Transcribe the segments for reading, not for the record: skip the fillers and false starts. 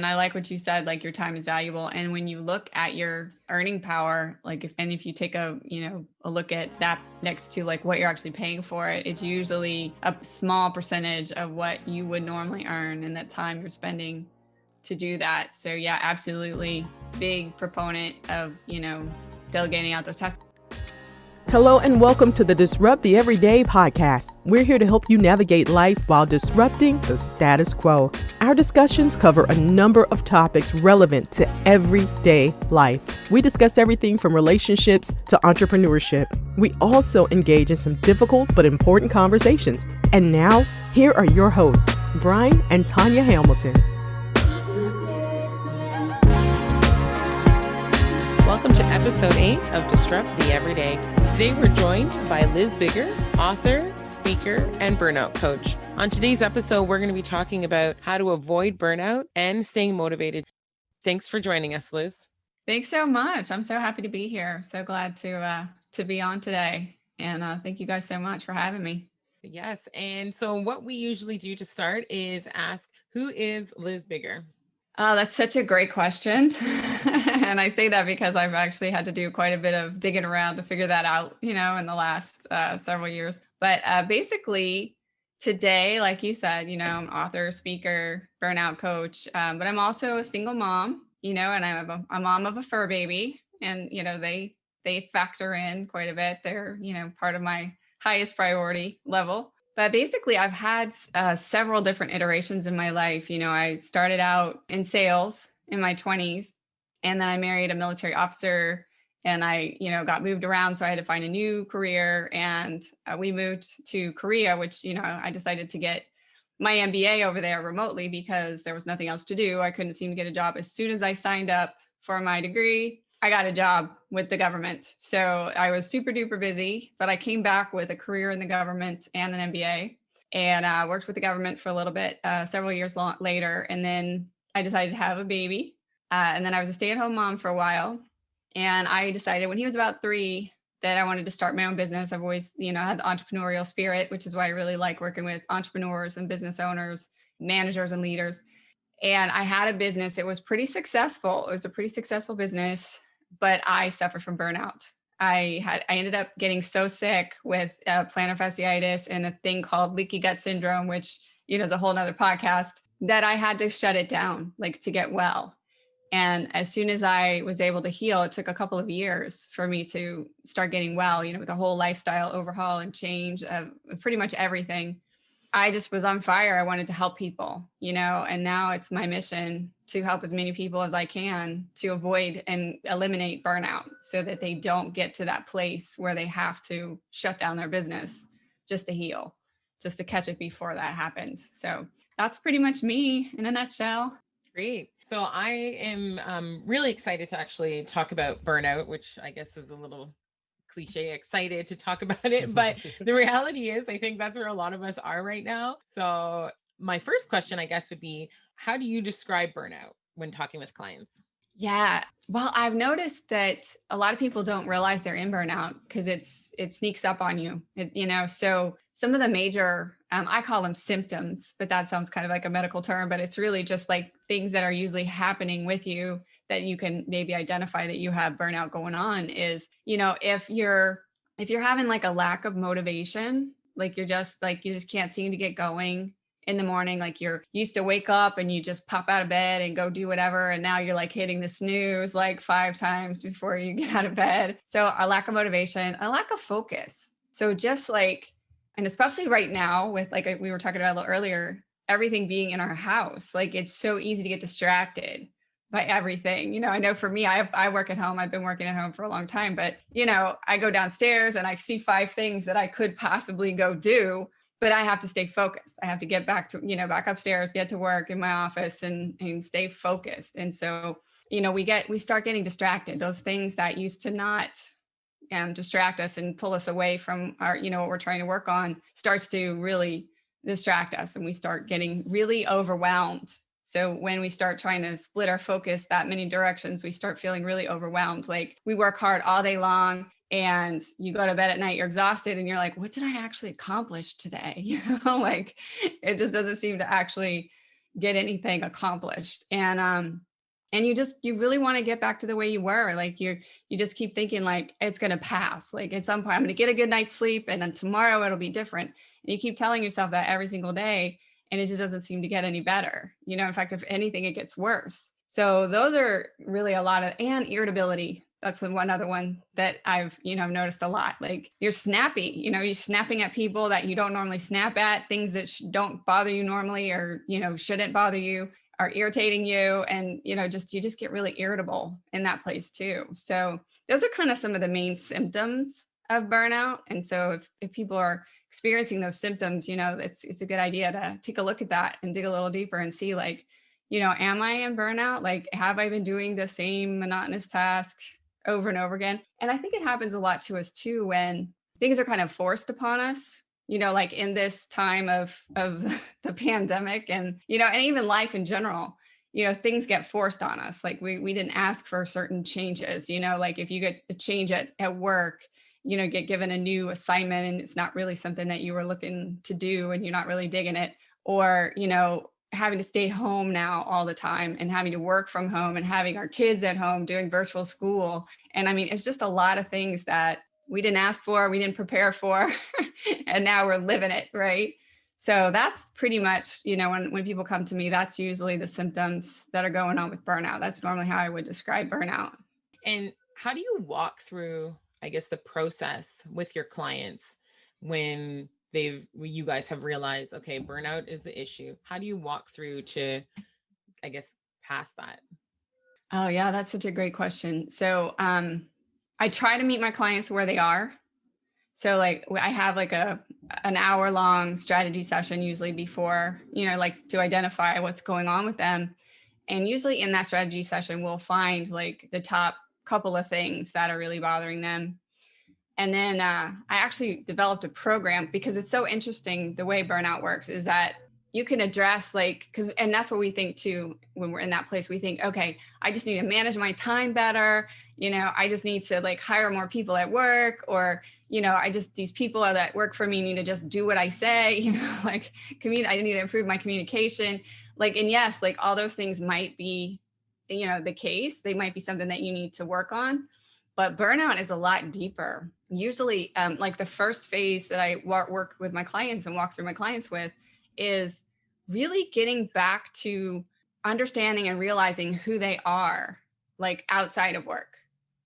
And I like what you said, like your time is valuable. And when you look at your earning power, like if you take a look at that next to like what you're actually paying for it, it's usually a small percentage of what you would normally earn in that time you're spending to do that. So yeah, absolutely big proponent of, delegating out those tasks. Hello and welcome to the Disrupt the Everyday podcast. We're here to help you navigate life while disrupting the status quo. Our discussions cover a number of topics relevant to everyday life. We discuss everything from relationships to entrepreneurship. We also engage in some difficult but important conversations. And now, here are your hosts, Brian and Tanya Hamilton. Welcome to episode 8 of Disrupt the Everyday. Today we're joined by Liz Bigger, author, speaker, and burnout coach. On today's episode, we're going to be talking about how to avoid burnout and staying motivated. Thanks for joining us, Liz. Thanks so much. I'm so happy to be here. So glad to be on today. And thank you guys so much for having me. Yes. And so what we usually do to start is ask, who is Liz Bigger? Oh, that's such a great question. And I say that because I've actually had to do quite a bit of digging around to figure that out, in the last several years. But basically today, like you said, I'm an author, speaker, burnout coach, but I'm also a single mom, and I'm a mom of a fur baby. And, they factor in quite a bit. They're, part of my highest priority level. But basically, I've had several different iterations in my life. I started out in sales in my 20s, and then I married a military officer, and I, got moved around. So I had to find a new career, and we moved to Korea, which, I decided to get my MBA over there remotely because there was nothing else to do. I couldn't seem to get a job. As soon as I signed up for my degree, I got a job with the government. So I was super duper busy, but I came back with a career in the government and an MBA, and worked with the government for a little bit, several years later. And then I decided to have a baby. And then I was a stay-at-home mom for a while. And I decided when he was about 3 that I wanted to start my own business. I've always, had the entrepreneurial spirit, which is why I really like working with entrepreneurs and business owners, managers and leaders. And I had a business. It was pretty successful. It was a pretty successful business, but I suffered from burnout. I ended up getting so sick with plantar fasciitis and a thing called leaky gut syndrome, which, is a whole nother podcast, that I had to shut it down, like to get well. And as soon as I was able to heal, it took a couple of years for me to start getting well, with a whole lifestyle overhaul and change of pretty much everything. I just was on fire. I wanted to help people, and now it's my mission to help as many people as I can to avoid and eliminate burnout so that they don't get to that place where they have to shut down their business just to heal, just to catch it before that happens. So that's pretty much me in a nutshell. Great. So I am really excited to actually talk about burnout, which I guess is a little cliche, excited to talk about it. But the reality is, I think that's where a lot of us are right now. So my first question, I guess, would be, how do you describe burnout when talking with clients? Yeah. Well, I've noticed that a lot of people don't realize they're in burnout because it sneaks up on you, so some of the major, I call them symptoms, but that sounds kind of like a medical term, but it's really just like things that are usually happening with you that you can maybe identify that you have burnout going on is, if you're having like a lack of motivation, like you just can't seem to get going in the morning, like you're used to wake up and you just pop out of bed and go do whatever. And now you're like hitting the snooze like 5 times before you get out of bed. So a lack of motivation, a lack of focus. So just like, and especially right now with like we were talking about a little earlier, everything being in our house, like it's so easy to get distracted by everything. I know for me, I work at home. I've been working at home for a long time, but I go downstairs and I see 5 things that I could possibly go do, but I have to stay focused. I have to get back to, back upstairs, get to work in my office and stay focused. And so, we start getting distracted. Those things that used to not distract us and pull us away from our, what we're trying to work on starts to really distract us. And we start getting really overwhelmed. So when we start trying to split our focus that many directions, we start feeling really overwhelmed. Like we work hard all day long and you go to bed at night, you're exhausted and you're like, what did I actually accomplish today? Like it just doesn't seem to actually get anything accomplished. And you really want to get back to the way you were. Like you just keep thinking like it's going to pass. Like at some point I'm going to get a good night's sleep and then tomorrow it'll be different. And you keep telling yourself that every single day and it just doesn't seem to get any better. In fact, if anything, it gets worse. So those are really a lot of, and irritability. That's one other one that I've, noticed a lot. Like you're snappy, you're snapping at people that you don't normally snap at, things that don't bother you normally or, shouldn't bother you, are irritating you. And, you just get really irritable in that place too. So those are kind of some of the main symptoms of burnout. And so if people are experiencing those symptoms, it's a good idea to take a look at that and dig a little deeper and see like, am I in burnout? Like, have I been doing the same monotonous task over and over again? And I think it happens a lot to us too, when things are kind of forced upon us, like in this time of the pandemic and, and even life in general, things get forced on us. Like we didn't ask for certain changes, like if you get a change at work, get given a new assignment and it's not really something that you were looking to do and you're not really digging it, or, having to stay home now all the time and having to work from home and having our kids at home doing virtual school. And I mean, it's just a lot of things that we didn't ask for, we didn't prepare for, and now we're living it, right? So that's pretty much, when people come to me, that's usually the symptoms that are going on with burnout. That's normally how I would describe burnout. And how do you walk through, I guess, the process with your clients when you guys have realized, okay, burnout is the issue? How do you walk through to, I guess, past that? Oh yeah, that's such a great question. So I try to meet my clients where they are. So like I have like an hour long strategy session usually before, like to identify what's going on with them. And usually in that strategy session, we'll find like the top couple of things that are really bothering them. And then I actually developed a program because it's so interesting. The way burnout works is that you can address and that's what we think too, when we're in that place, we think, okay, I just need to manage my time better. I just need to like hire more people at work, or, these people that work for me need to just do what I say, I need to improve my communication. And yes, like all those things might be, the case. They might be something that you need to work on. But burnout is a lot deeper. Usually, like the first phase that I work with my clients and walk through my clients with is really getting back to understanding and realizing who they are, like outside of work.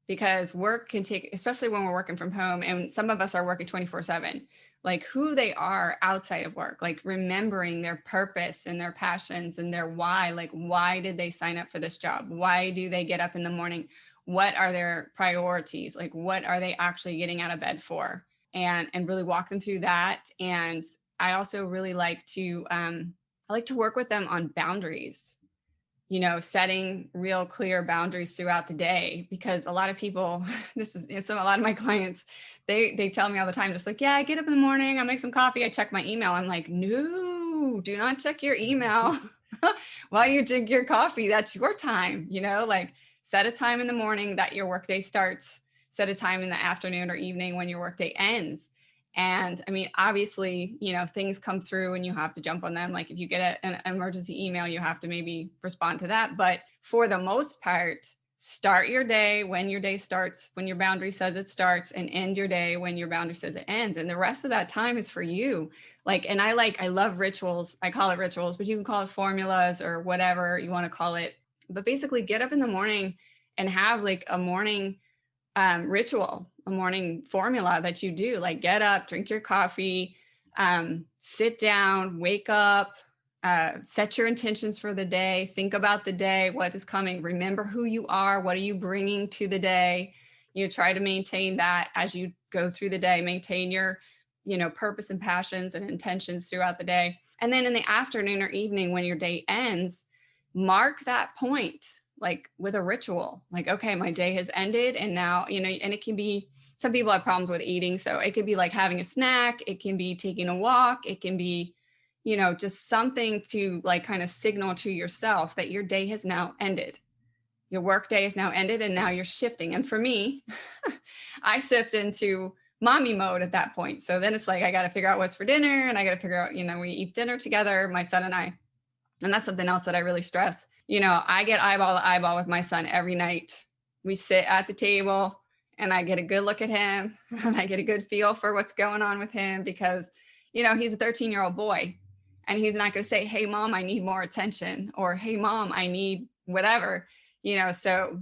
Because work can take, especially when we're working from home, and some of us are working 24/7, like who they are outside of work, like remembering their purpose and their passions and their why. Like, why did they sign up for this job? Why do they get up in the morning? What are their priorities? Like, what are they actually getting out of bed for? And really walk them through that. And I also really like to, I like to work with them on boundaries, setting real clear boundaries throughout the day, because a lot of people, this is, a lot of my clients, they tell me all the time, just like, yeah, I get up in the morning, I make some coffee, I check my email. I'm like, no, do not check your email while you drink your coffee. That's your time, set a time in the morning that your workday starts, set a time in the afternoon or evening when your workday ends. And I mean, obviously, things come through and you have to jump on them. Like if you get an emergency email, you have to maybe respond to that. But for the most part, start your day when your day starts, when your boundary says it starts, and end your day when your boundary says it ends. And the rest of that time is for you. I love rituals. I call it rituals, but you can call it formulas or whatever you want to call it. But basically get up in the morning and have like a morning ritual, a morning formula that you do, like get up, drink your coffee, sit down, wake up, set your intentions for the day, think about the day, what is coming, remember who you are, what are you bringing to the day. You try to maintain that as you go through the day, maintain your, purpose and passions and intentions throughout the day. And then in the afternoon or evening, when your day ends, mark that point, like with a ritual, like, okay, my day has ended. And now, and it can be, some people have problems with eating. So it could be like having a snack. It can be taking a walk. It can be, just something to like kind of signal to yourself that your day has now ended. Your work day is now ended and now you're shifting. And for me, I shift into mommy mode at that point. So then it's like, I got to figure out what's for dinner, and I got to figure out, we eat dinner together, my son and I. And that's something else that I really stress. I get eyeball to eyeball with my son every night. We sit at the table and I get a good look at him and I get a good feel for what's going on with him because, he's a 13-year-old boy and he's not going to say, hey, mom, I need more attention, or hey, mom, I need whatever, so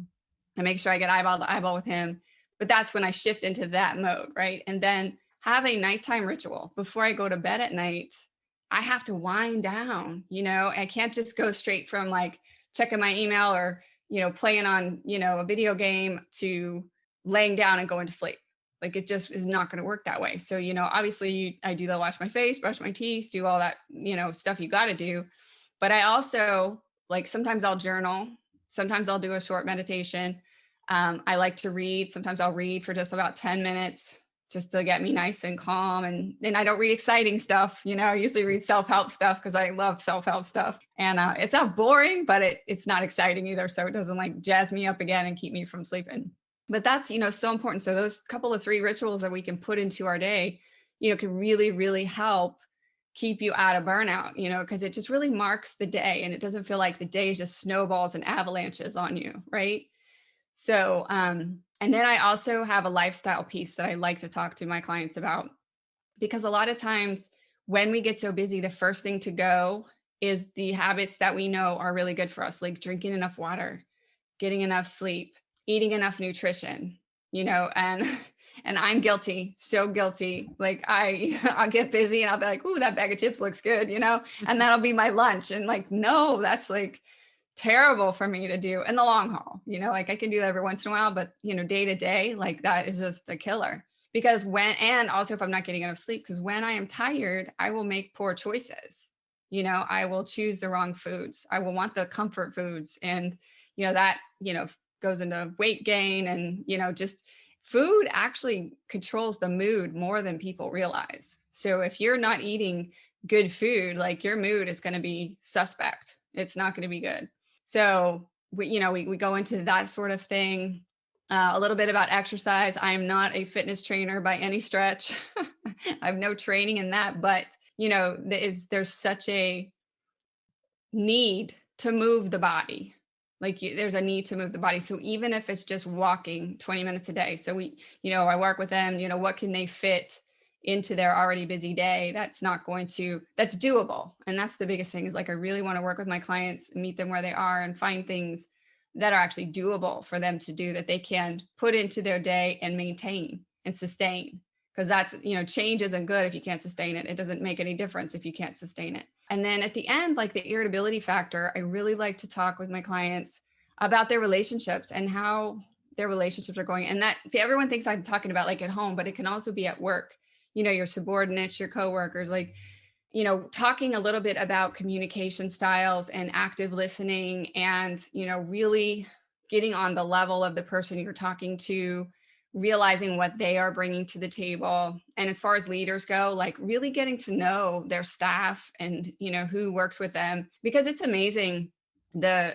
I make sure I get eyeball to eyeball with him. But that's when I shift into that mode, right? And then have a nighttime ritual before I go to bed at night. I have to wind down, I can't just go straight from like checking my email or, playing on, a video game to laying down and going to sleep. Like it just is not going to work that way. So, obviously I do the wash my face, brush my teeth, do all that, stuff you got to do. But I also like, sometimes I'll journal. Sometimes I'll do a short meditation. I like to read. Sometimes I'll read for just about 10 minutes just to get me nice and calm. And I don't read exciting stuff. I usually read self-help stuff because I love self-help stuff. And it's not boring, but it's not exciting either. So it doesn't like jazz me up again and keep me from sleeping. But that's, so important. So those couple of 3 rituals that we can put into our day, can really, really help keep you out of burnout, because it just really marks the day and it doesn't feel like the day just snowballs and avalanches on you. Right. So, and then I also have a lifestyle piece that I like to talk to my clients about, because a lot of times when we get so busy, the first thing to go is the habits that we know are really good for us, like drinking enough water, getting enough sleep, eating enough nutrition, and I'm guilty, so guilty. Like I'll get busy and I'll be like, ooh, that bag of chips looks good, and that'll be my lunch. And like, no, that's like terrible for me to do in the long haul. Like I can do that every once in a while, but day to day, like that is just a killer. Because and also if I'm not getting enough sleep, because when I am tired, I will make poor choices. I will choose the wrong foods. I will want the comfort foods. And, that, goes into weight gain and, just food actually controls the mood more than people realize. So if you're not eating good food, like your mood is going to be suspect. It's not going to be good. So we go into that sort of thing. A little bit about exercise. I am not a fitness trainer by any stretch. I have no training in that, but there's such a need to move the body. Like there's a need to move the body. So even if it's just walking 20 minutes a day. So I work with them, what can they fit into their already busy day that's doable. And that's the biggest thing is like, I really want to work with my clients, meet them where they are and find things that are actually doable for them to do that they can put into their day and maintain and sustain. Because that's, change isn't good if you can't sustain it. It doesn't make any difference if you can't sustain it. And then at the end, like the irritability factor, I really like to talk with my clients about their relationships and how their relationships are going. And that everyone thinks I'm talking about like at home, but it can also be at work, your subordinates, your coworkers, like, talking a little bit about communication styles and active listening and, really getting on the level of the person you're talking to, realizing what they are bringing to the table. And as far as leaders go, like really getting to know their staff and, who works with them, because it's amazing the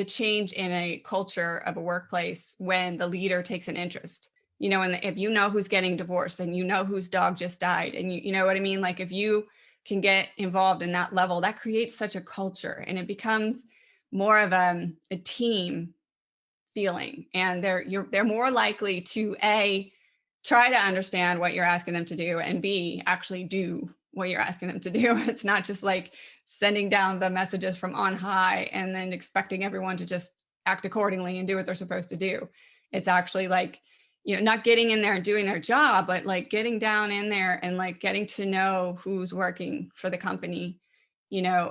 change in a culture of a workplace when the leader takes an interest, and if who's getting divorced and whose dog just died and you know what I mean? Like if you can get involved in that level, that creates such a culture and it becomes more of a team feeling, and they're more likely to A, try to understand what you're asking them to do, and B, actually do what you're asking them to do. It's not just like sending down the messages from on high and then expecting everyone to just act accordingly and do what they're supposed to do. It's actually like, not getting in there and doing their job, but like getting down in there and like getting to know who's working for the company,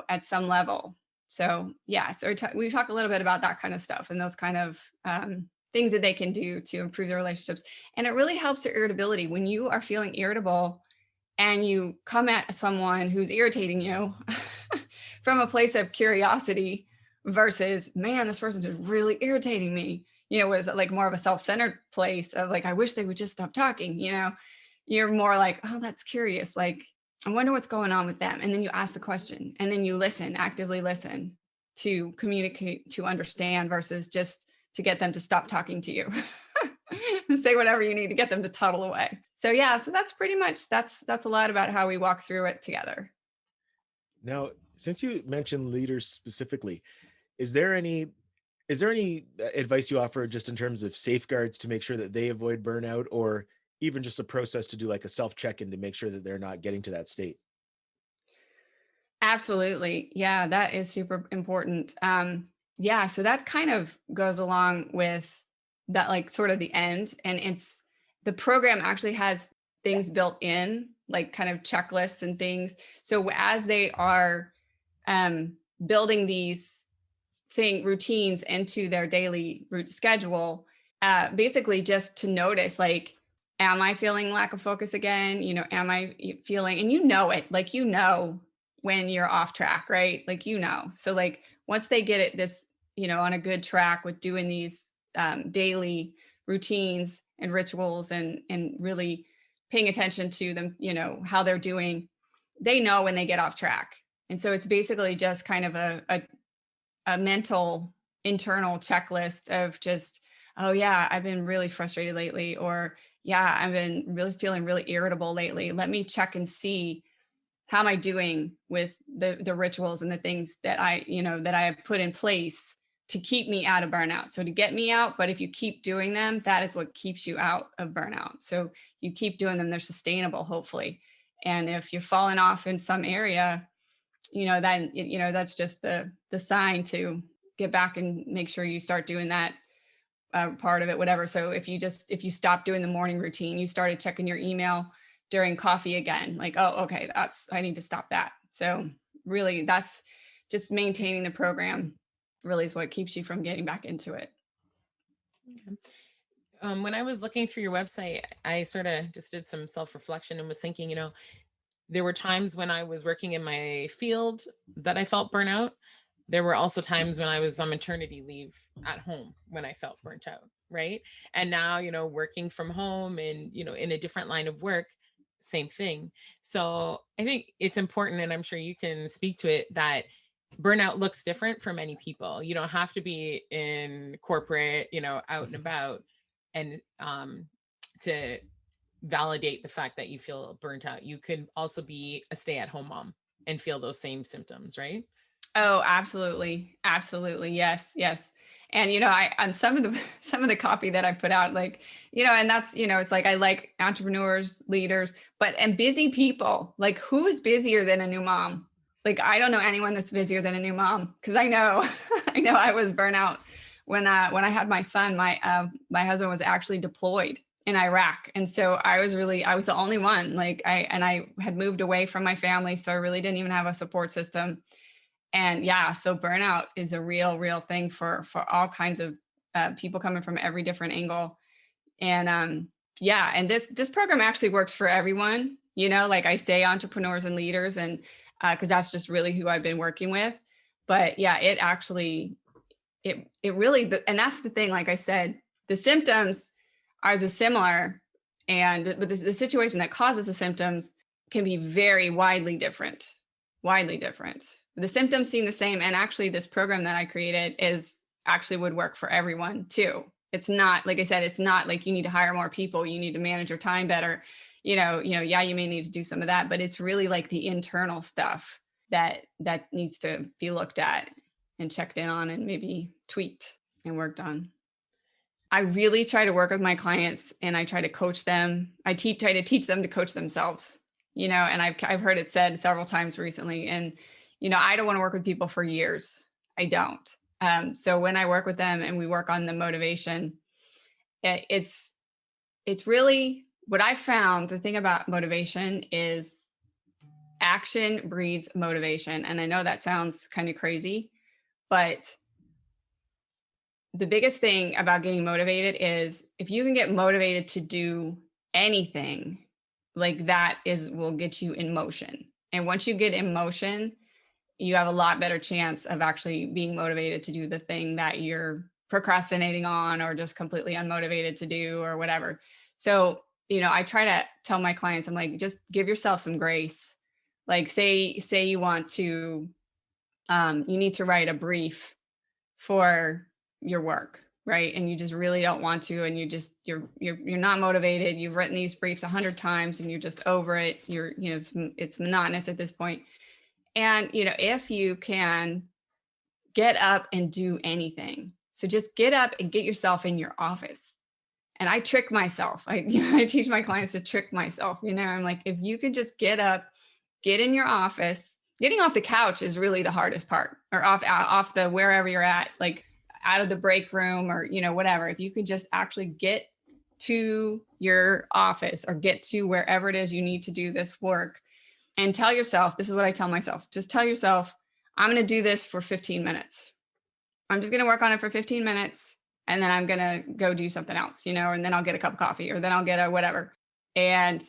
at some level. So yeah, so we talk a little bit about that kind of stuff and those kind of things that they can do to improve their relationships. And it really helps their irritability. When you are feeling irritable and you come at someone who's irritating you from a place of curiosity versus, man, this person's just really irritating me, was like more of a self-centered place of like, I wish they would just stop talking, you're more like, oh, that's curious. Like, I wonder what's going on with them. And then you ask the question and then you listen, actively listen to communicate, to understand versus just to get them to stop talking to you. Say whatever you need to get them to toddle away. So yeah, so that's pretty much, that's a lot about how we walk through it together. Now, Since you mentioned leaders specifically, is there any advice you offer just in terms of safeguards to make sure that they avoid burnout, or even just a process to do like a self check-in to make sure that they're not getting to that state? Absolutely. Yeah, that is super important. Yeah, so that kind of goes along with that, like sort of the end. And it's the program actually has things built in, like kind of checklists and things. So as they are um, building these routines into their daily schedule, basically just to notice, like, am I feeling lack of focus again? Am I feeling, and it, like, when you're off track, right? Like, so like once they get it on a good track with doing these daily routines and rituals, and really paying attention to them, how they're doing, they know when they get off track. And so it's basically just kind of a mental internal checklist of just, oh yeah, I've been really frustrated lately, or yeah, I've been really feeling really irritable lately. Let me check and see, how am I doing with the rituals and the things that I have put in place to keep me out of burnout. So to get me out, but if you keep doing them, that is what keeps you out of burnout. So you keep doing them, they're sustainable, hopefully. And if you're falling off in some area, then that's just the sign to get back and make sure you start doing that part of it, whatever. So if you stop doing the morning routine, you started checking your email during coffee again, like, oh, okay, I need to stop that. So really, that's just maintaining the program really is what keeps you from getting back into it. Okay. When I was looking through your website, I sort of just did some self-reflection and was thinking, there were times when I was working in my field that I felt burnout. There were also times when I was on maternity leave at home when I felt burnt out, right? And now, working from home and, in a different line of work, same thing. So I think it's important, and I'm sure you can speak to it, that burnout looks different for many people. You don't have to be in corporate, out and about, and to validate the fact that you feel burnt out. You could also be a stay-at-home mom and feel those same symptoms, right? Oh, absolutely. Absolutely. Yes. Yes. And, I, on some of the copy that I put out, like, and that's, it's like, I like entrepreneurs, leaders, and busy people. Like, who is busier than a new mom? Like, I don't know anyone that's busier than a new mom. Cause I know, I was burnout when I had my son. My husband was actually deployed in Iraq. And so I was the only one, like, I had moved away from my family. So I really didn't even have a support system. And yeah, so burnout is a real thing for all kinds of people coming from every different angle. And yeah, and this program actually works for everyone. Like I say, entrepreneurs and leaders, and because that's just really who I've been working with. But yeah, it actually, it really, and that's the thing. Like I said, the symptoms are similar, and the situation that causes the symptoms can be very widely different. The symptoms seem the same. And actually this program that I created would work for everyone too. It's not, like I said, it's not like you need to hire more people, you need to manage your time better. Yeah, you may need to do some of that, but it's really like the internal stuff that needs to be looked at and checked in on and maybe tweaked and worked on. I really try to work with my clients, and I try to coach them. I try to teach them to coach themselves, and I've heard it said several times recently. And, I don't want to work with people for years. I don't. So when I work with them and we work on the motivation, it's really what I found. The thing about motivation is action breeds motivation. And I know that sounds kind of crazy, but the biggest thing about getting motivated is if you can get motivated to do anything, like that will get you in motion. And once you get in motion, you have a lot better chance of actually being motivated to do the thing that you're procrastinating on, or just completely unmotivated to do, or whatever. So, I try to tell my clients, I'm like, just give yourself some grace. Like say you want to, you need to write a brief for your work, right? And you just really don't want to, and you're not motivated. You've written these briefs 100 times and you're just over it. It's monotonous at this point. And, if you can get up and do anything. So just get up and get yourself in your office. And I trick myself. I teach my clients to trick myself. I'm like, if you can just get up, get in your office. Getting off the couch is really the hardest part, or off the wherever you're at, like out of the break room or, whatever. If you could just actually get to your office or get to wherever it is you need to do this work, and tell yourself, this is what I tell myself, just tell yourself, I'm going to do this for 15 minutes. I'm just going to work on it for 15 minutes. And then I'm going to go do something else, and then I'll get a cup of coffee, or then I'll get a whatever. And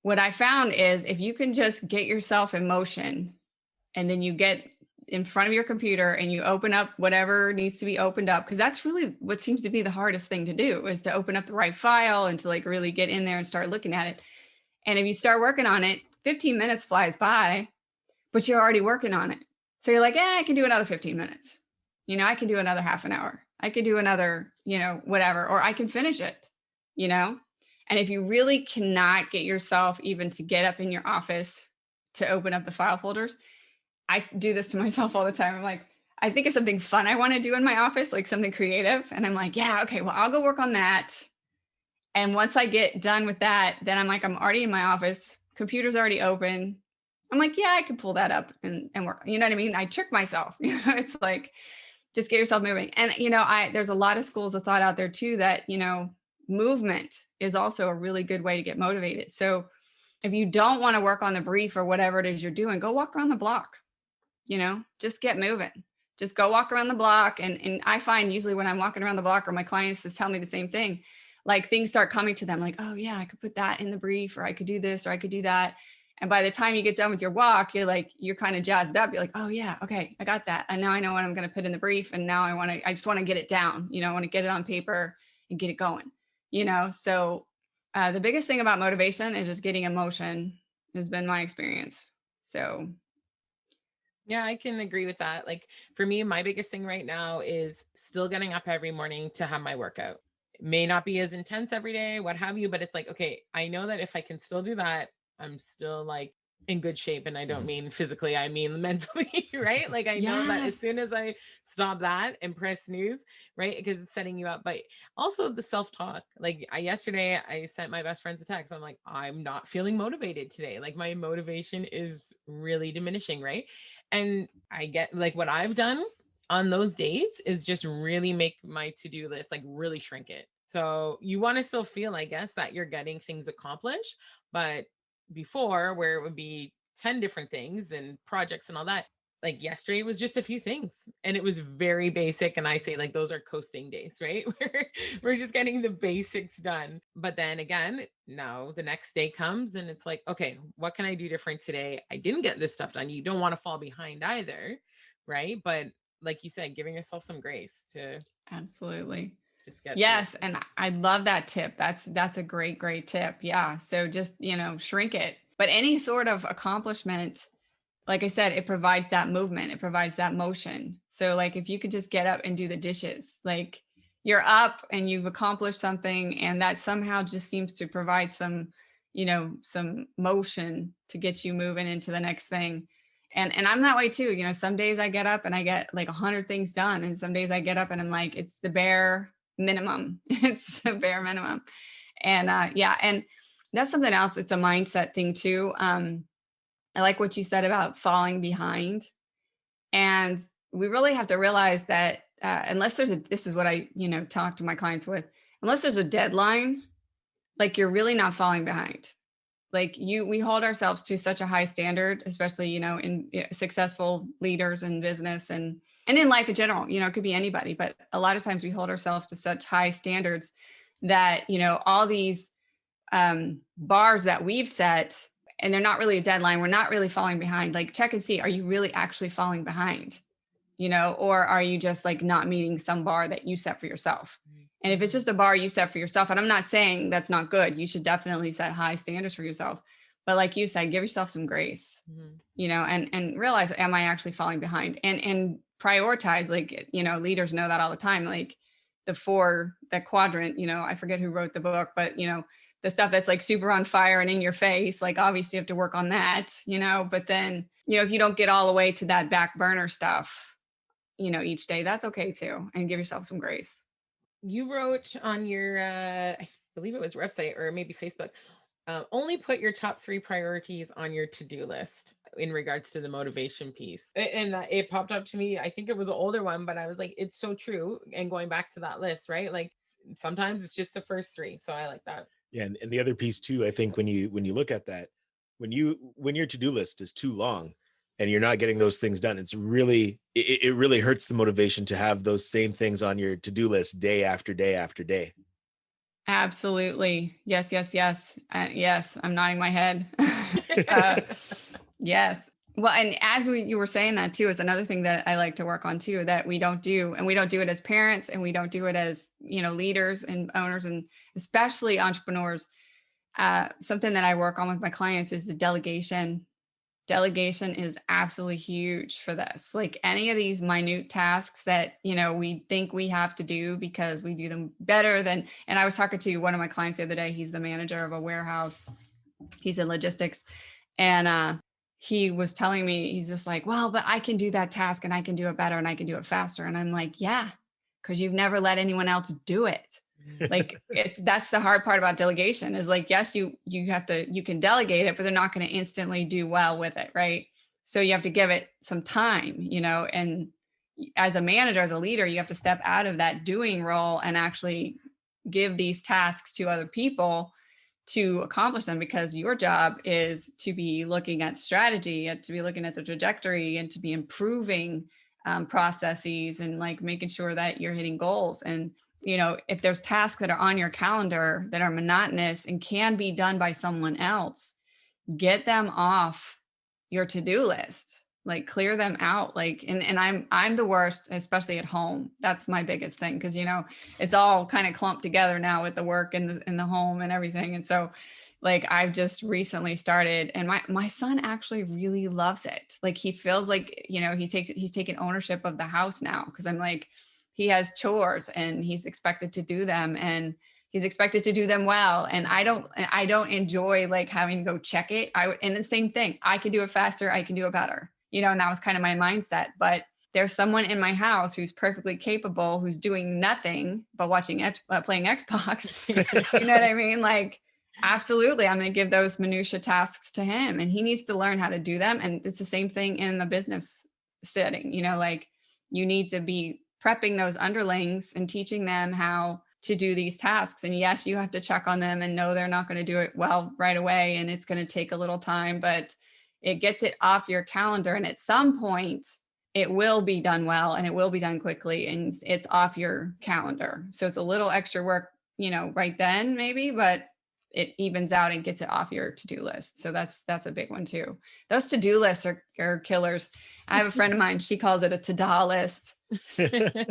what I found is if you can just get yourself in motion, and then you get in front of your computer and you open up whatever needs to be opened up, because that's really what seems to be the hardest thing to do, is to open up the right file and to like really get in there and start looking at it. And if you start working on it, 15 minutes flies by, but you're already working on it. So you're like, I can do another 15 minutes. I can do another half an hour. I could do another, whatever, or I can finish it, And if you really cannot get yourself even to get up in your office to open up the file folders, I do this to myself all the time. I'm like, I think of something fun I want to do in my office, like something creative. And I'm like, yeah, okay, well, I'll go work on that. And once I get done with that, then I'm like, I'm already in my office, computer's already open. I'm like, yeah, I can pull that up and work. You know what I mean? I trick myself. It's like, just get yourself moving. And, there's a lot of schools of thought out there too, that, movement is also a really good way to get motivated. So if you don't want to work on the brief or whatever it is you're doing, go walk around the block, just get moving. Just go walk around the block. And I find usually when I'm walking around the block, or my clients just tell me the same thing, like things start coming to them like, oh yeah, I could put that in the brief, or I could do this, or I could do that. And by the time you get done with your walk, you're kind of jazzed up. You're like, oh yeah, okay, I got that. And now I know what I'm going to put in the brief. And now I just want to get it down, I want to get it on paper and get it going, So the biggest thing about motivation is just getting emotion, has been my experience. So. Yeah, I can agree with that. Like for me, my biggest thing right now is still getting up every morning to have my workout. It may not be as intense every day, what have you, but it's like, okay, I know that if I can still do that, I'm still like in good shape. And I don't mean physically, I mean mentally, right? Like I know that as soon as I stop that and press snooze, right? Because it's setting you up. But also the self-talk. Like yesterday, I sent my best friends a text. I'm like, I'm not feeling motivated today. Like my motivation is really diminishing, right? And I get like what I've done on those days is just really make my to-do list, like really shrink it. So you want to still feel, I guess, that you're getting things accomplished, but before where it would be 10 different things and projects and all that, like yesterday was just a few things and it was very basic. And I say like those are coasting days, right? We're just getting the basics done. But then again, now the next day comes and it's like, okay, what can I do different today? I didn't get this stuff done. You don't want to fall behind either, right? But like you said, giving yourself some grace to Absolutely. just get yes. And I love that tip. That's a great tip. Yeah. So just, shrink it. But any sort of accomplishment, like I said, it provides that movement. It provides that motion. So like, if you could just get up and do the dishes, like you're up and you've accomplished something, and that somehow just seems to provide some, some motion to get you moving into the next thing. And I'm that way too. Some days I get up and I get like 100 things done. And some days I get up and I'm like, it's the bare minimum. It's the bare minimum. And yeah. And that's something else. It's a mindset thing too. I like what you said about falling behind. And we really have to realize that unless this is what I, talk to my clients with, unless there's a deadline, like you're really not falling behind. Like we hold ourselves to such a high standard, especially, in successful leaders in business and in life in general, it could be anybody, but a lot of times we hold ourselves to such high standards that, all these bars that we've set, and they're not really a deadline. We're not really falling behind. Like check and see, are you really actually falling behind? Or are you just like not meeting some bar that you set for yourself? And if it's just a bar you set for yourself, and I'm not saying that's not good, you should definitely set high standards for yourself. But like you said, give yourself some grace, and realize, am I actually falling behind? And prioritize, like, leaders know that all the time, like the quadrant, I forget who wrote the book, but the stuff that's like super on fire and in your face, like obviously you have to work on that, but then, if you don't get all the way to that back burner stuff, each day, that's okay too. And give yourself some grace. You wrote on your, I believe it was website or maybe Facebook, only put your top 3 priorities on your to-do list in regards to the motivation piece. And it popped up to me. I think it was an older one, but I was like, it's so true. And going back to that list, right? Like sometimes it's just the first 3. So I like that. Yeah. And the other piece too, I think when you look at that, when your to-do list is too long and you're not getting those things done, it really hurts the motivation to have those same things on your to-do list day after day after day. Absolutely. Yes, yes, yes. Yes, I'm nodding my head. Yes. Well, and as you were saying that too, is another thing that I like to work on too, that we don't do, and we don't do it as parents, and we don't do it as, leaders and owners, and especially entrepreneurs. Something that I work on with my clients is the delegation. Delegation is absolutely huge for this. Like any of these minute tasks that, we think we have to do because we do them better than, and I was talking to one of my clients the other day, he's the manager of a warehouse. He's in logistics. And he was telling me, he's just like, well, but I can do that task and I can do it better and I can do it faster. And I'm like, yeah, because you've never let anyone else do it. Like that's the hard part about delegation is like, yes, you can delegate it, but they're not going to instantly do well with it. Right. So you have to give it some time, and as a manager, as a leader, you have to step out of that doing role and actually give these tasks to other people to accomplish them, because your job is to be looking at strategy and to be looking at the trajectory and to be improving processes and like making sure that you're hitting goals. And if there's tasks that are on your calendar that are monotonous and can be done by someone else, get them off your to-do list, like clear them out. Like, and I'm the worst, especially at home. That's my biggest thing. Cause it's all kind of clumped together now with the work and the home and everything. And so like, I've just recently started, and my son actually really loves it. Like he feels like, he's taken ownership of the house now. Cause I'm like, he has chores and he's expected to do them, and he's expected to do them well. And I don't enjoy like having to go check it. And the same thing, I can do it faster. I can do it better, and that was kind of my mindset. But there's someone in my house who's perfectly capable, who's doing nothing but playing Xbox. You know what I mean? Like, absolutely. I'm going to give those minutia tasks to him, and he needs to learn how to do them. And it's the same thing in the business setting, like you need to be prepping those underlings and teaching them how to do these tasks. And yes, you have to check on them and know they're not going to do it well right away. And it's going to take a little time, but it gets it off your calendar. And at some point it will be done well, and it will be done quickly, and it's off your calendar. So it's a little extra work, right then maybe, but it evens out and gets it off your to-do list. So that's a big one too. Those to-do lists are killers. I have a friend of mine, she calls it a to-da list.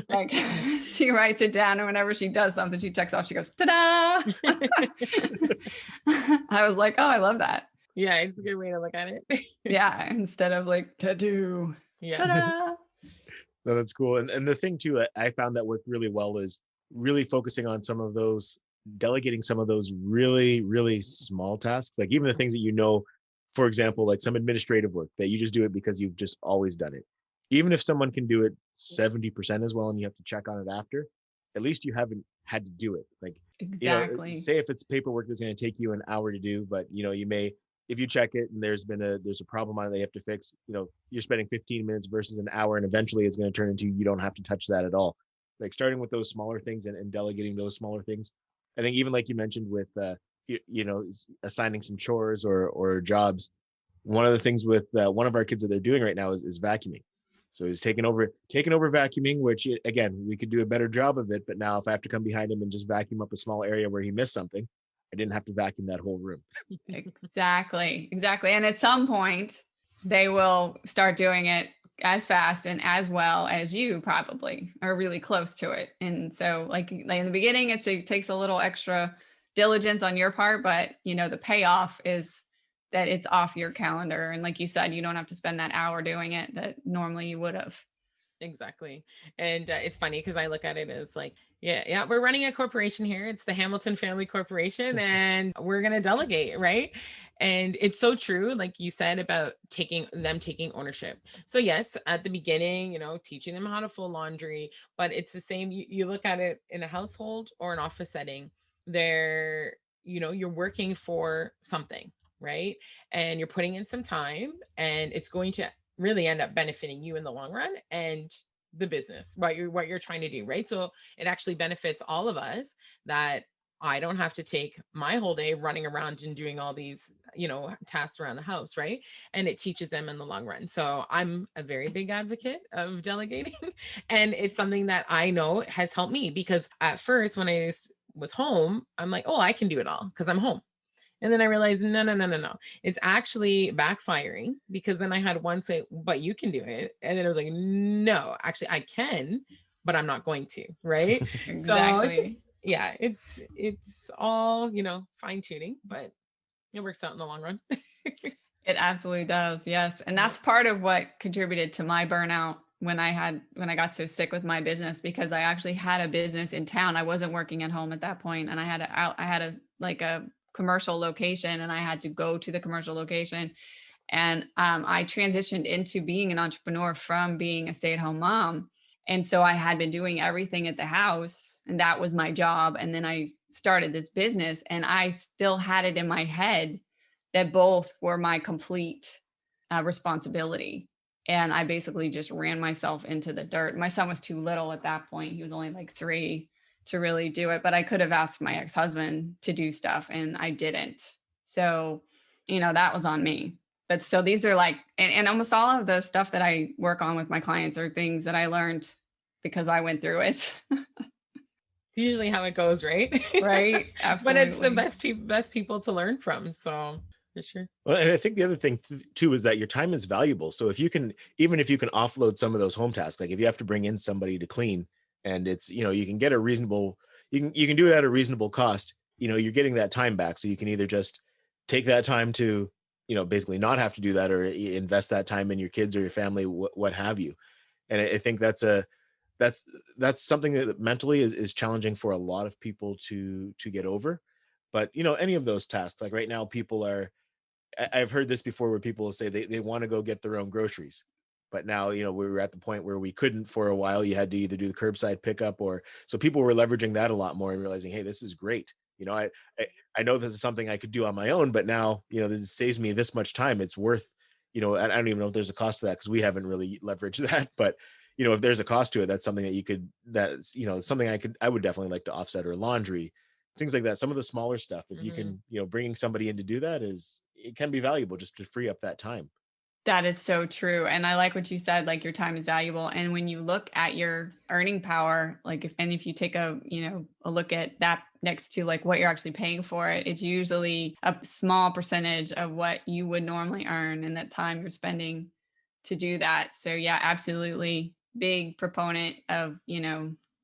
Like she writes it down, and whenever she does something, she checks off, she goes, ta-da. I was like, oh, I love that. Yeah, it's a good way to look at it. Yeah, instead of like to do. Yeah. Ta-da. No, that's cool. And the thing too, I found that worked really well is really focusing on some of those, delegating some of those really, really small tasks, like even the things that, for example, like some administrative work that you just do it because you've just always done it. Even if someone can do it 70% as well and you have to check on it after, at least you haven't had to do it. Like, exactly. Say if it's paperwork that's going to take you an hour to do, but you may, if you check it and there's a problem on it that you have to fix, you're spending 15 minutes versus an hour, and eventually it's going to turn into you don't have to touch that at all. Like starting with those smaller things and delegating those smaller things. I think even like you mentioned with, assigning some chores or jobs. One of the things with one of our kids that they're doing right now is vacuuming. So he's taking over vacuuming, which again, we could do a better job of it. But now if I have to come behind him and just vacuum up a small area where he missed something, I didn't have to vacuum that whole room. Exactly. And at some point they will start doing it as fast and as well as you probably are really close to it. And so like in the beginning, it takes a little extra diligence on your part, but the payoff is that it's off your calendar. And like you said, you don't have to spend that hour doing it that normally you would have. Exactly. And it's funny because I look at it as like, yeah, we're running a corporation here. It's the Hamilton Family Corporation, and we're going to delegate, right? And it's so true, like you said, about taking ownership. So yes, at the beginning, teaching them how to fold laundry, but it's the same. You look at it in a household or an office setting, they're, you're working for something, right? And you're putting in some time, and it's going to really end up benefiting you in the long run and the business, what you're trying to do, right? So it actually benefits all of us that I don't have to take my whole day running around and doing all these, tasks around the house, right? And it teaches them in the long run. So I'm a very big advocate of delegating. And it's something that I know has helped me, because at first when I was home, I'm like, oh, I can do it all because I'm home. And then I realized, no. It's actually backfiring, because then I had one say, but you can do it. And then I was like, no, actually I can, but I'm not going to. Right. Exactly. So it's just, yeah, it's all, fine tuning, but it works out in the long run. It absolutely does. Yes. And that's part of what contributed to my burnout when I got so sick with my business, because I actually had a business in town. I wasn't working at home at that point, and I had a commercial location, and I had to go to the commercial location. And I transitioned into being an entrepreneur from being a stay-at-home mom. And so I had been doing everything at the house, and that was my job. And then I started this business, and I still had it in my head that both were my complete responsibility. And I basically just ran myself into the dirt. My son was too little at that point. He was only like 3 to really do it, but I could have asked my ex-husband to do stuff, and I didn't. So, that was on me. But so these are like, and almost all of the stuff that I work on with my clients are things that I learned because I went through it. Usually how it goes, right? Right. Absolutely. But it's the best people to learn from. So for sure. Well, and I think the other thing too is that your time is valuable. So if you can, even if you can offload some of those home tasks, like if you have to bring in somebody to clean, and it's, you can get a reasonable, you can do it at a reasonable cost, you're getting that time back. So you can either just take that time to, basically not have to do that, or invest that time in your kids or your family, what have you. And I think that's something that mentally is challenging for a lot of people to get over. But, any of those tasks, like right now, people are, I've heard this before, where people say they want to go get their own groceries. But now, we were at the point where we couldn't for a while. You had to either do the curbside pickup, so people were leveraging that a lot more and realizing, hey, this is great. I know this is something I could do on my own, but now, this saves me this much time. It's worth, I don't even know if there's a cost to that, because we haven't really leveraged that. But, if there's a cost to it, that's something that's, something I would definitely like to offset, or laundry, things like that. Some of the smaller stuff, if you can, bringing somebody in to do that, it can be valuable just to free up that time. That is so true. And I like what you said, like your time is valuable. And when you look at your earning power, like if you take a look at that next to like what you're actually paying for it, it's usually a small percentage of what you would normally earn in that time you're spending to do that. So yeah, absolutely big proponent of,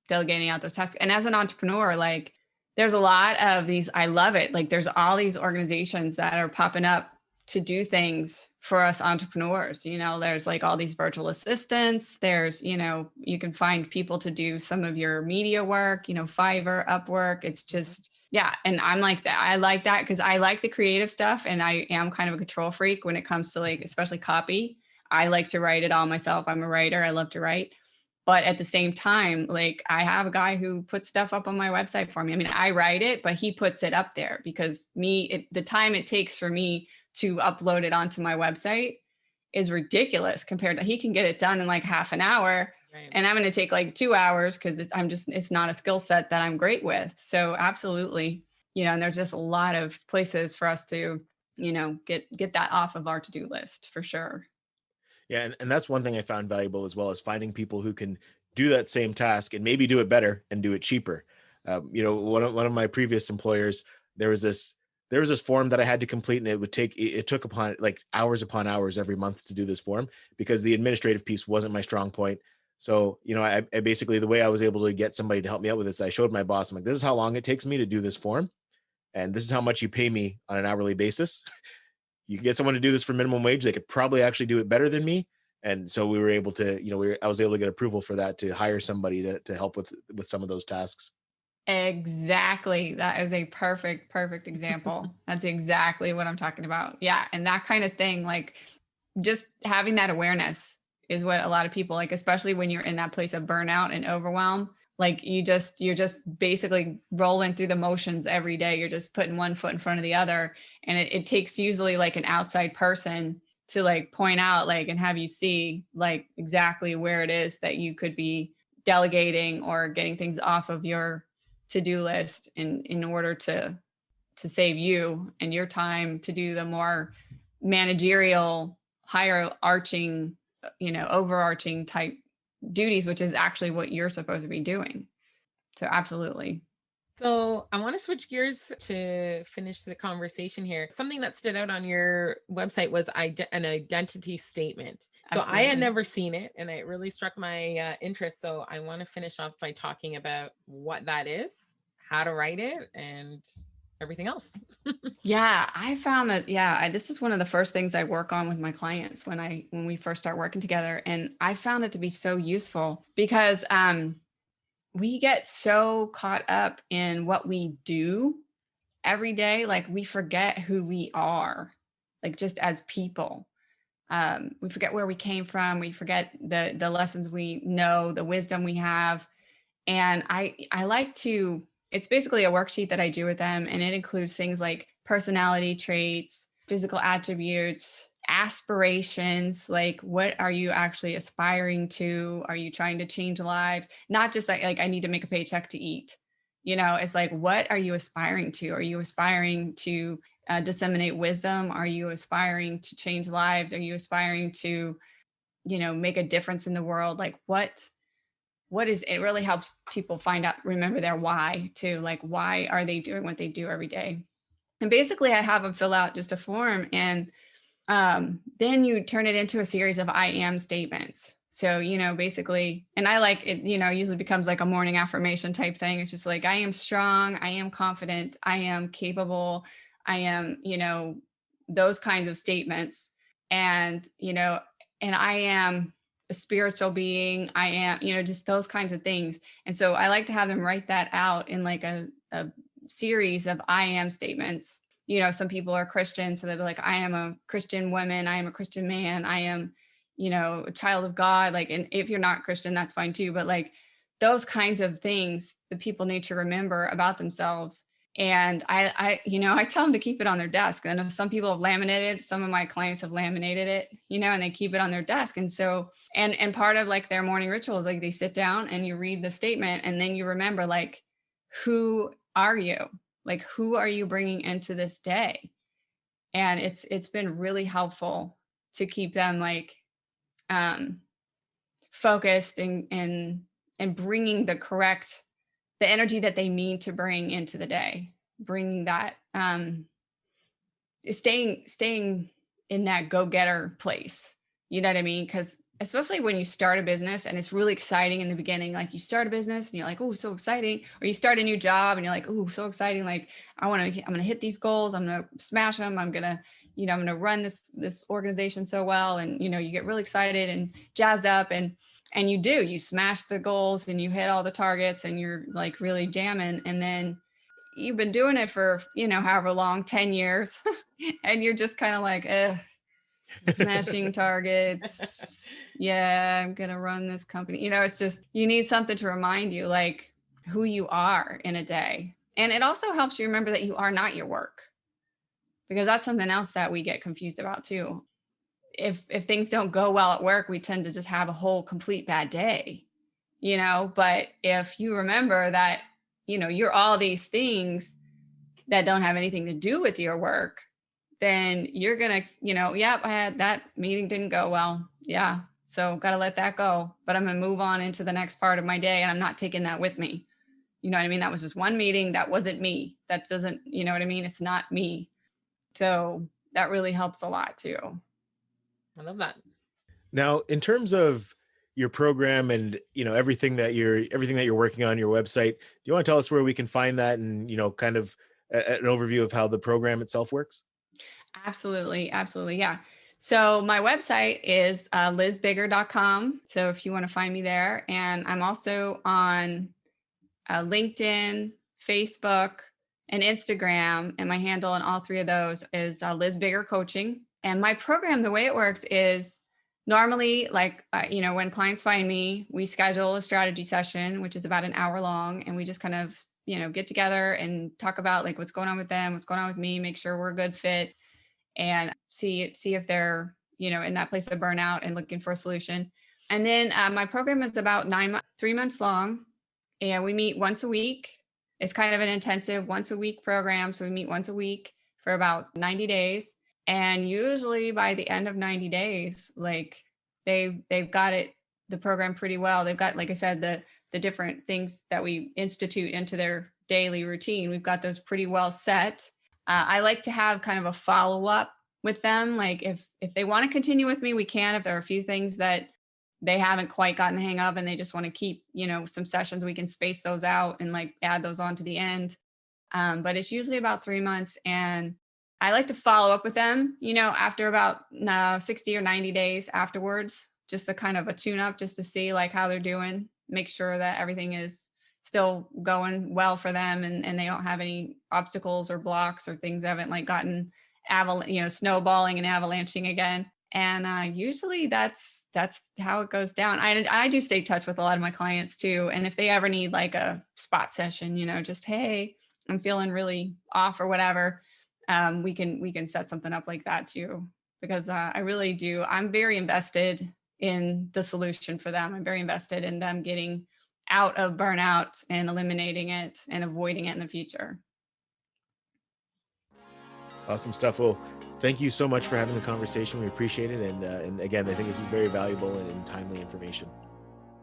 delegating out those tasks. And as an entrepreneur, like there's a lot of these, I love it. Like there's all these organizations that are popping up to do things for us entrepreneurs. There's like all these virtual assistants. There's, you can find people to do some of your media work, Fiverr, Upwork. It's just, yeah. And I'm like that. I like that because I like the creative stuff, and I am kind of a control freak when it comes to like, especially copy. I like to write it all myself. I'm a writer. I love to write. But at the same time, like I have a guy who puts stuff up on my website for me. I mean, I write it, but he puts it up there, because the time it takes for me to upload it onto my website is ridiculous compared to, he can get it done in like half an hour. Right. And I'm going to take like 2 hours because it's not a skill set that I'm great with. So absolutely, and there's just a lot of places for us to, get that off of our to-do list for sure. Yeah. And that's one thing I found valuable, as well as finding people who can do that same task and maybe do it better and do it cheaper. One of my previous employers, there was this form that I had to complete, and it took upon like hours upon hours every month to do this form, because the administrative piece wasn't my strong point. So, I basically, the way I was able to get somebody to help me out with this, I showed my boss, I'm like, this is how long it takes me to do this form, and this is how much you pay me on an hourly basis. You can get someone to do this for minimum wage. They could probably actually do it better than me. And so we were able to, I was able to get approval for that, to hire somebody to help with some of those tasks. Exactly. That is a perfect example. That's exactly what I'm talking about. Yeah. And that kind of thing, like just having that awareness is what a lot of people like, especially when you're in that place of burnout and overwhelm. Like you're just basically rolling through the motions every day. You're just putting one foot in front of the other. And it takes usually like an outside person to like point out like and have you see like exactly where it is that you could be delegating or getting things off of your to-do list in order to save you and your time to do the more managerial, higher arching, overarching type duties, which is actually what you're supposed to be doing. So absolutely. So I want to switch gears to finish the conversation here. Something that stood out on your website was an identity statement. So Absolutely. I had never seen it, and it really struck my interest. So I want to finish off by talking about what that is, how to write it, and everything else. Yeah, I found that, this is one of the first things I work on with my clients when we first start working together. And I found it to be so useful because we get so caught up in what we do every day. Like we forget who we are, like just as people. We forget where we came from. We forget the lessons we know, the wisdom we have. And I like to, it's basically a worksheet that I do with them. And it includes things like personality traits, physical attributes, aspirations, like what are you actually aspiring to? Are you trying to change lives? Not just like I need to make a paycheck to eat. It's like, what are you aspiring to? Are you aspiring to disseminate wisdom? Are you aspiring to change lives? Are you aspiring to, make a difference in the world? Like what is it? Really helps people remember their why too. Like, why are they doing what they do every day? And basically I have them fill out just a form, and then you turn it into a series of I am statements. So, basically, and I like it, usually becomes like a morning affirmation type thing. It's just like, I am strong, I am confident, I am capable, I am, those kinds of statements. And, and I am a spiritual being, I am, just those kinds of things. And so I like to have them write that out in like a series of I am statements. Some people are Christian, so they're like, I am a Christian woman, I am a Christian man, I am, a child of God. Like, and if you're not Christian, that's fine too. But like those kinds of things the people need to remember about themselves. And I tell them to keep it on their desk. And if some people have laminated, some of my clients have laminated it, and they keep it on their desk. And so, and part of like their morning ritual is like they sit down and you read the statement, and then you remember like, who are you? Like, who are you bringing into this day? And it's been really helpful to keep them like focused and bringing the energy that they need to bring into the day, bringing that, staying in that go-getter place. You know what I mean? Because especially when you start a business and it's really exciting in the beginning, like you start a business and you're like, oh, so exciting. Or you start a new job and you're like, oh, so exciting. Like I'm going to hit these goals. I'm going to smash them. I'm going to run this organization so well. And, you get really excited and jazzed up, and you smash the goals and you hit all the targets and you're like really jamming. And then you've been doing it for, however long, 10 years, and you're just kind of like, smashing targets. Yeah, I'm going to run this company. It's just, you need something to remind you like who you are in a day. And it also helps you remember that you are not your work, because that's something else that we get confused about too. If things don't go well at work, we tend to just have a whole complete bad day, but if you remember that, you're all these things that don't have anything to do with your work, then you're going to, yep, I had that meeting didn't go well. Yeah. So got to let that go, but I'm going to move on into the next part of my day. And I'm not taking that with me. You know what I mean? That was just one meeting. That wasn't me. That doesn't, you know what I mean? It's not me. So that really helps a lot too. I love that. Now, in terms of your program and, everything that you're working on your website, do you want to tell us where we can find that and, kind of an overview of how the program itself works? Absolutely. Yeah. So my website is lizbigger.com. So if you want to find me there, and I'm also on LinkedIn, Facebook, and Instagram. And my handle on all three of those is Liz Bigger Coaching. And my program, the way it works is normally when clients find me, we schedule a strategy session, which is about an hour long. And we just kind of, get together and talk about like what's going on with them, what's going on with me, make sure we're a good fit, and see if they're, in that place of burnout and looking for a solution. And then my program is about 3 months long, and we meet once a week. It's kind of an intensive once a week program. So we meet once a week for about 90 days. And usually by the end of 90 days, like they've got the program pretty well. They've got, like I said, the different things that we institute into their daily routine. We've got those pretty well set. I like to have kind of a follow-up with them. Like if they want to continue with me, we can. If there are a few things that they haven't quite gotten the hang of and they just want to keep, some sessions, we can space those out and like add those on to the end. But it's usually about 3 months. And I like to follow up with them, after about 60 or 90 days afterwards, just a kind of a tune up, just to see like how they're doing, make sure that everything is still going well for them, and they don't have any obstacles or blocks or things haven't like gotten snowballing and avalanching again. And usually that's how it goes down. I do stay in touch with a lot of my clients too. And if they ever need like a spot session, just, hey, I'm feeling really off or whatever, we can set something up like that too, because I really do. I'm very invested in the solution for them. I'm very invested in them getting out of burnout and eliminating it and avoiding it in the future. Awesome stuff. Well, thank you so much for having the conversation. We appreciate it. And again, I think this is very valuable and timely information.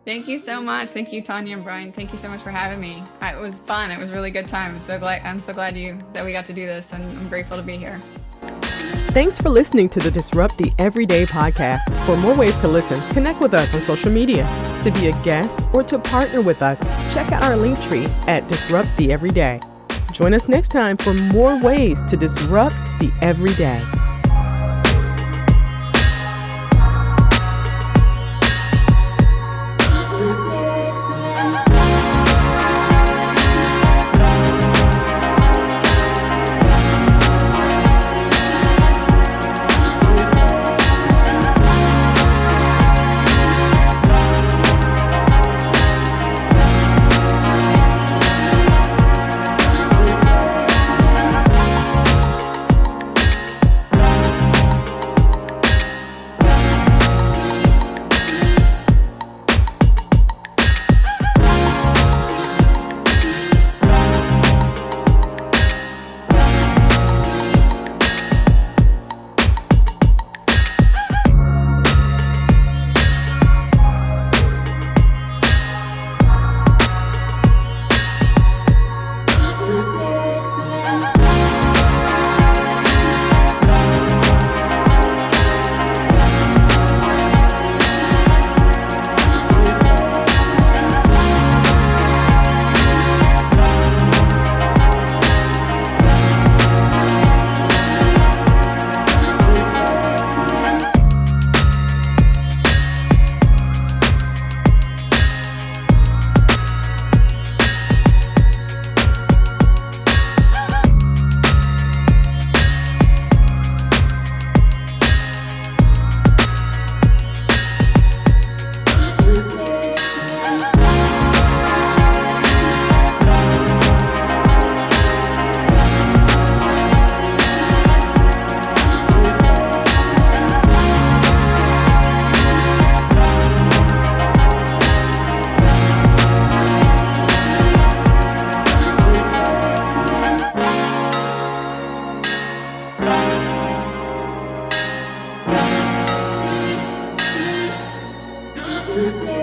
Thank you so much. Thank you, Tanya and Brian. Thank you so much for having me. It was fun. It was a really good time. I'm so glad that we got to do this, and I'm grateful to be here. Thanks for listening to the Disrupt the Everyday podcast. For more ways to listen, connect with us on social media. To be a guest or to partner with us, check out our link tree at Disrupt the Everyday. Join us next time for more ways to disrupt the everyday. Thank you.